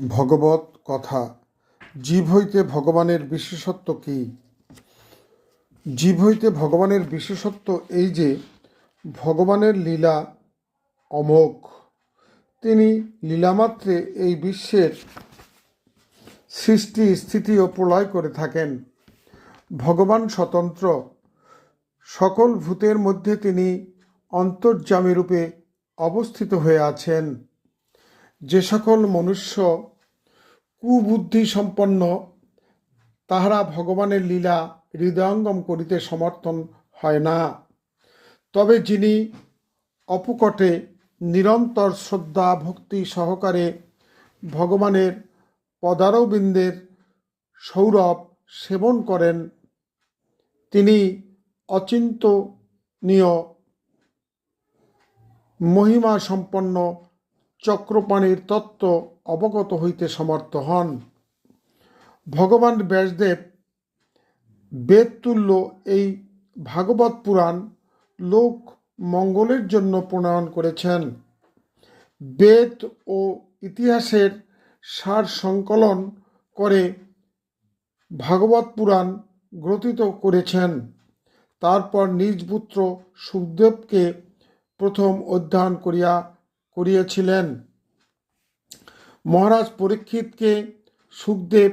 ভগবৎ কথা। জীব হইতে ভগবানের বিশেষত্ব কি? জীব হইতে ভগবানের বিশেষত্ব এই যে ভগবানের লীলা অমোঘ। তিনি লীলামাত্রে এই বিশ্বের সৃষ্টি, স্থিতি ও প্রলয় করে থাকেন। ভগবান স্বতন্ত্র, সকল ভূতের মধ্যে তিনি অন্তর্যামী রূপে অবস্থিত হয়ে আছেন। যে সকল মনুষ্য কুবুদ্ধি সম্পন্ন, তাহারা ভগবানের লীলা হৃদয়ঙ্গম করিতে সমর্থন হয় না। তবে যিনি অপুকটে নিরন্তর শ্রদ্ধা ভক্তি সহকারে ভগবানের পদারবিন্দের সৌরভ সেবন করেন, তিনি অচিন্তনীয় মহিমা সম্পন্ন চক্রপাণির তত্ত্ব অবগত হইতে সমর্থ হন। ভগবান ব্যাসদেব বেদতুল্য এই ভাগবত পুরাণ লোক মঙ্গলের জন্য প্রণয়ন করেছেন। বেদ ও ইতিহাসের সার সংকলন করে ভাগবত পুরাণ গ্রথিত করেছেন। তারপর নিজ পুত্র সুখদেবকে প্রথম অধ্যয়ন করিয়েছিলেন। মহারাজ পরীক্ষিতকে সুখদেব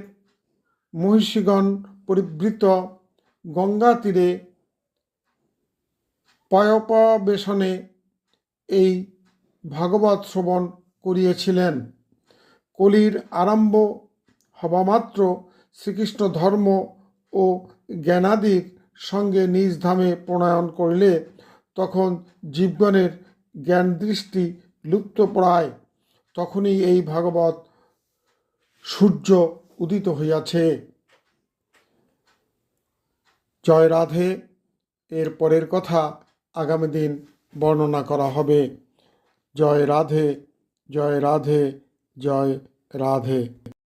মহিষীগণ পরিবৃত গঙ্গা তীরে পয়োপবেশনে এই ভাগবত শ্রবণ করিয়েছিলেন। কলির আরম্ভ হবামাত্র শ্রীকৃষ্ণ ধর্ম ও জ্ঞানাদির সঙ্গে নিজ ধামে প্রণয়ন করিলে তখন জীবগণের জ্ঞান দৃষ্টি লুপ্তপ্রায়। তখনই এই ভাগবত সূর্য উদিত হইয়াছে। জয় রাধে। এর পরের কথা আগামী দিন বর্ণনা করা হবে। জয় রাধে, জয় রাধে, জয় রাধে।